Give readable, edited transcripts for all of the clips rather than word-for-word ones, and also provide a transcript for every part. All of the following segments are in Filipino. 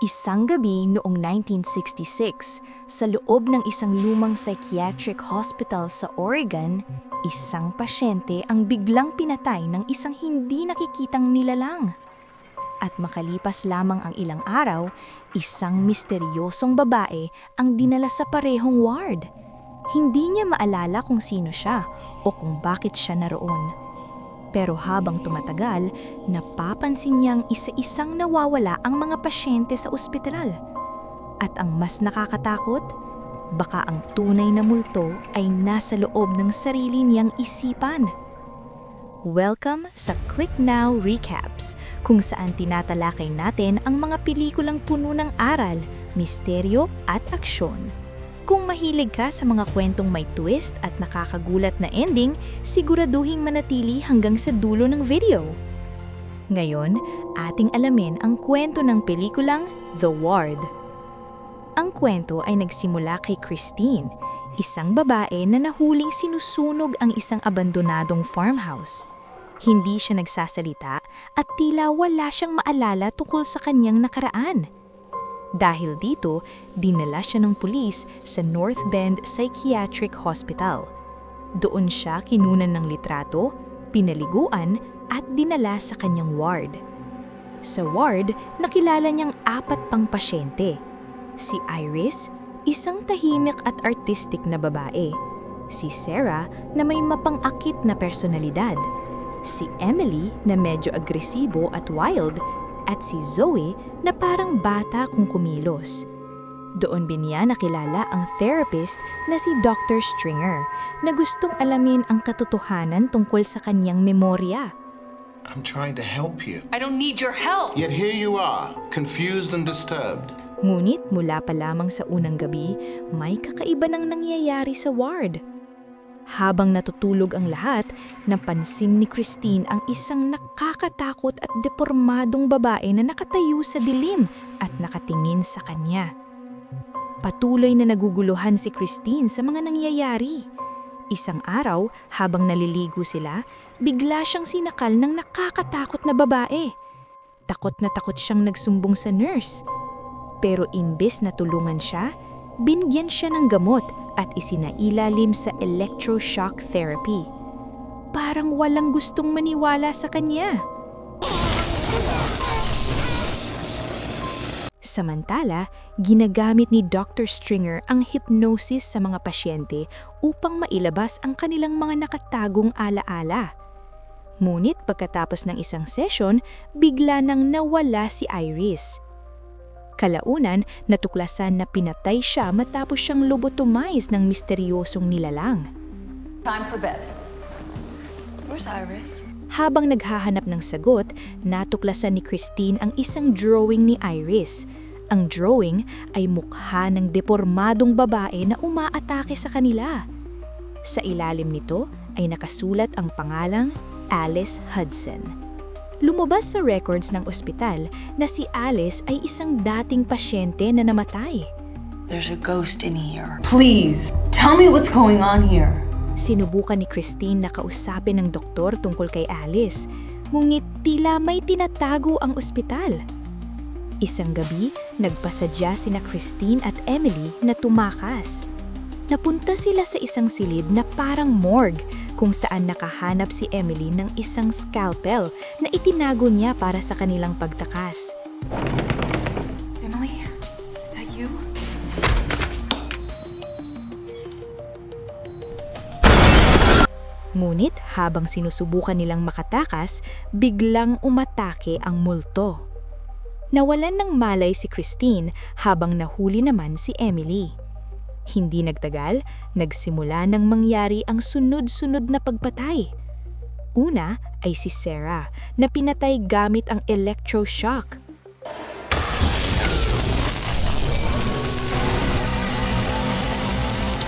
Isang gabi noong 1966, sa loob ng isang lumang psychiatric hospital sa Oregon, isang pasyente ang biglang pinatay ng isang hindi nakikitang nilalang. At makalipas lamang ang ilang araw, isang misteryosong babae ang dinala sa parehong ward. Hindi niya maalala kung sino siya o kung bakit siya naroon. Pero habang tumatagal, napapansin niyang isa-isang nawawala ang mga pasyente sa ospital. At ang mas nakakatakot, baka ang tunay na multo ay nasa loob ng sarili niyang isipan. Welcome sa Click Now Recaps, kung saan tinatalakay natin ang mga pelikulang puno ng aral, misteryo at aksyon. Kung mahilig ka sa mga kwentong may twist at nakakagulat na ending, siguraduhing manatili hanggang sa dulo ng video. Ngayon, ating alamin ang kwento ng pelikulang The Ward. Ang kwento ay nagsimula kay Christine, isang babae na nahuling sinusunog ang isang abandonadong farmhouse. Hindi siya nagsasalita at tila wala siyang maalala tungkol sa kanyang nakaraan. Dahil dito, dinala siya ng pulis sa North Bend Psychiatric Hospital. Doon siya kinunan ng litrato, pinaliguan at dinala sa kanyang ward. Sa ward, nakilala niyang 4 pang pasyente. Si Iris, isang tahimik at artistic na babae. Si Sarah na may mapang-akit na personalidad. Si Emily na medyo agresibo at wild. At si Zoe na parang bata kung kumilos. Doon din niya nakilala ang therapist na si Dr. Stringer na gustong alamin ang katotohanan tungkol sa kanyang memorya. I'm trying to help you. I don't need your help! Yet here you are, confused and disturbed. Ngunit mula pa lamang sa unang gabi, may kakaiba nang nangyayari sa ward. Habang natutulog ang lahat, napansin ni Christine ang isang nakakatakot at depormadong babae na nakatayo sa dilim at nakatingin sa kanya. Patuloy na naguguluhan si Christine sa mga nangyayari. Isang araw, habang naliligo sila, bigla siyang sinakal ng nakakatakot na babae. Takot na takot siyang nagsumbong sa nurse. Pero imbes na tulungan siya, binigyan siya ng gamot at isinailalim sa electroshock therapy. Parang walang gustong maniwala sa kanya. Samantala, ginagamit ni Dr. Stringer ang hypnosis sa mga pasyente upang mailabas ang kanilang mga nakatagong alaala. Ngunit pagkatapos ng isang session, bigla nang nawala si Iris. Kalaunan, natuklasan na pinatay siya matapos siyang lobotomize ng misteryosong nilalang. Time for bed. Where's Iris? Habang naghahanap ng sagot, natuklasan ni Christine ang isang drawing ni Iris. Ang drawing ay mukha ng depormadong babae na umaatake sa kanila. Sa ilalim nito ay nakasulat ang pangalang Alice Hudson. Lumabas sa records ng ospital na si Alice ay isang dating pasyente na namatay. There's a ghost in here. Please, tell me what's going on here. Sinubukan ni Christine na kausapin ng doktor tungkol kay Alice, ngunit tila may tinatago ang ospital. Isang gabi, nagpasadya sina Christine at Emily na tumakas. Napunta sila sa isang silid na parang morgue kung saan nakahanap si Emily ng isang scalpel na itinago niya para sa kanilang pagtakas. Emily, is that you? Ngunit habang sinusubukan nilang makatakas, biglang umatake ang multo. Nawalan ng malay si Christine habang nahuli naman si Emily. Hindi nagtagal, nagsimula nang mangyari ang sunod-sunod na pagpatay. Una ay si Sarah na pinatay gamit ang electroshock.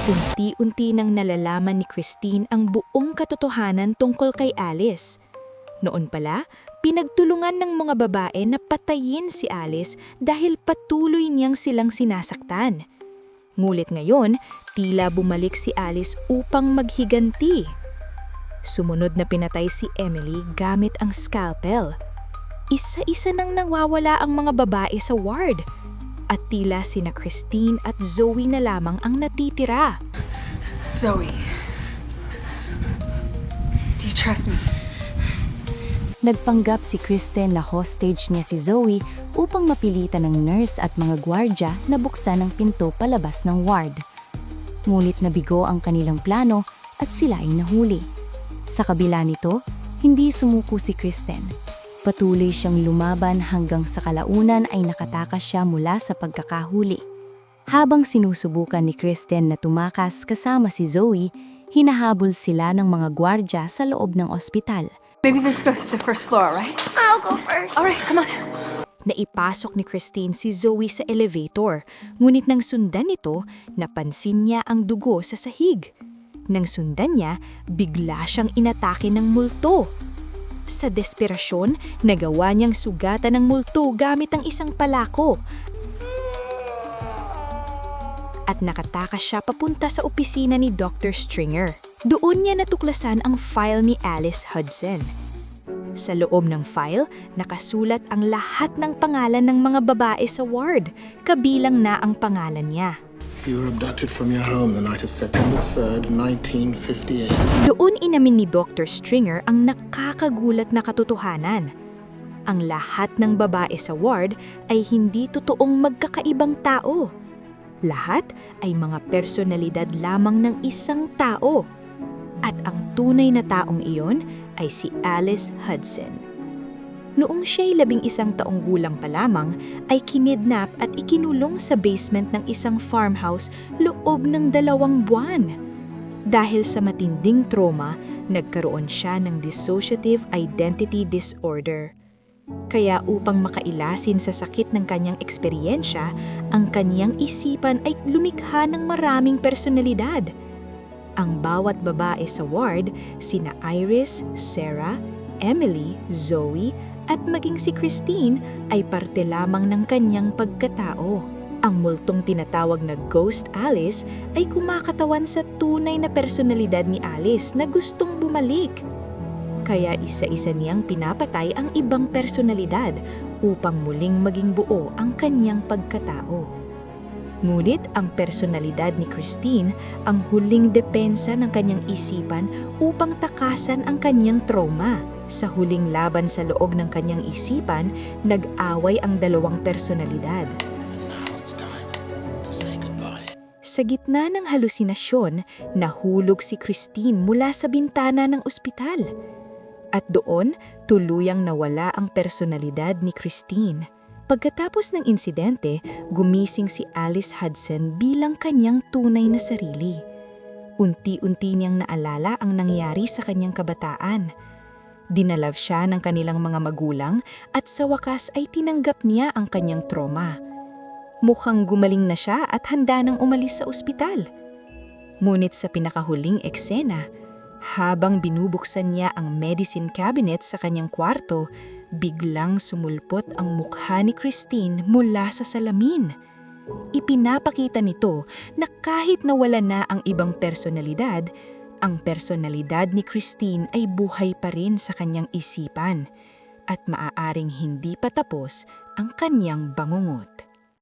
Unti-unti nang nalalaman ni Christine ang buong katotohanan tungkol kay Alice. Noon pala, pinagtulungan ng mga babae na patayin si Alice dahil patuloy niyang silang sinasaktan. Ngulit ngayon, tila bumalik si Alice upang maghiganti. Sumunod na pinatay si Emily gamit ang scalpel. Isa-isa nang nawawala ang mga babae sa ward. at tila sina Christine at Zoe na lamang ang natitira. Zoe. Do you trust me? Nagpanggap si Kristen na hostage niya si Zoe upang mapilitan ng nurse at mga gwardya na buksan ang pinto palabas ng ward. Ngunit nabigo ang kanilang plano at sila ay nahuli. Sa kabila nito, hindi sumuko si Kristen. Patuloy siyang lumaban hanggang sa kalaunan ay nakatakas siya mula sa pagkakahuli. Habang sinusubukan ni Kristen na tumakas kasama si Zoe, hinahabol sila ng mga gwardya sa loob ng ospital. Maybe this goes to the first floor, right? I'll go first. All right, come on. Naipasok ni Christine si Zoe sa elevator, ngunit nang sundan ito, napansin niya ang dugo sa sahig. Nang sundan niya, bigla siyang inatake ng multo. Sa desperasyon, nagawa niyang sugatan ng multo gamit ang isang palako. At nakatakas siya papunta sa opisina ni Dr. Stringer. Doon niya natuklasan ang file ni Alice Hudson. Sa loob ng file, nakasulat ang lahat ng pangalan ng mga babae sa ward, kabilang na ang pangalan niya. You were abducted from your home the night of September 3rd, 1958. Doon inamin ni Dr. Stringer ang nakakagulat na katotohanan. Ang lahat ng babae sa ward ay hindi totoong magkakaibang tao. Lahat ay mga personalidad lamang ng isang tao. At ang tunay na taong iyon ay si Alice Hudson. Noong siya'y 11 taong gulang pa lamang, ay kinidnap at ikinulong sa basement ng isang farmhouse loob ng 2 buwan. Dahil sa matinding trauma, nagkaroon siya ng dissociative identity disorder. Kaya upang makailasin sa sakit ng kanyang eksperyensya, ang kanyang isipan ay lumikha ng maraming personalidad. Ang bawat babae sa ward, sina Iris, Sarah, Emily, Zoe, at maging si Christine ay parte lamang ng kanyang pagkatao. Ang multong tinatawag na Ghost Alice ay kumakatawan sa tunay na personalidad ni Alice na gustong bumalik. Kaya isa-isa niyang pinapatay ang ibang personalidad upang muling maging buo ang kanyang pagkatao. Ngunit ang personalidad ni Christine ang huling depensa ng kanyang isipan upang takasan ang kanyang trauma. Sa huling laban sa loob ng kanyang isipan, nag-away ang 2 personalidad. Now it's time to say goodbye. Sa gitna ng halusinasyon, nahulog si Christine mula sa bintana ng ospital. At doon, tuluyang nawala ang personalidad ni Christine. Pagkatapos ng insidente, gumising si Alice Hudson bilang kanyang tunay na sarili. Unti-unti niyang naalala ang nangyari sa kanyang kabataan. Dinalaw siya ng kanilang mga magulang at sa wakas ay tinanggap niya ang kanyang trauma. Mukhang gumaling na siya at handa nang umalis sa ospital. Ngunit sa pinakahuling eksena, habang binubuksan niya ang medicine cabinet sa kanyang kwarto, biglang sumulpot ang mukha ni Christine mula sa salamin. Ipinapakita nito na kahit nawala na ang ibang personalidad, ang personalidad ni Christine ay buhay pa rin sa kanyang isipan at maaaring hindi pa tapos ang kanyang bangungot.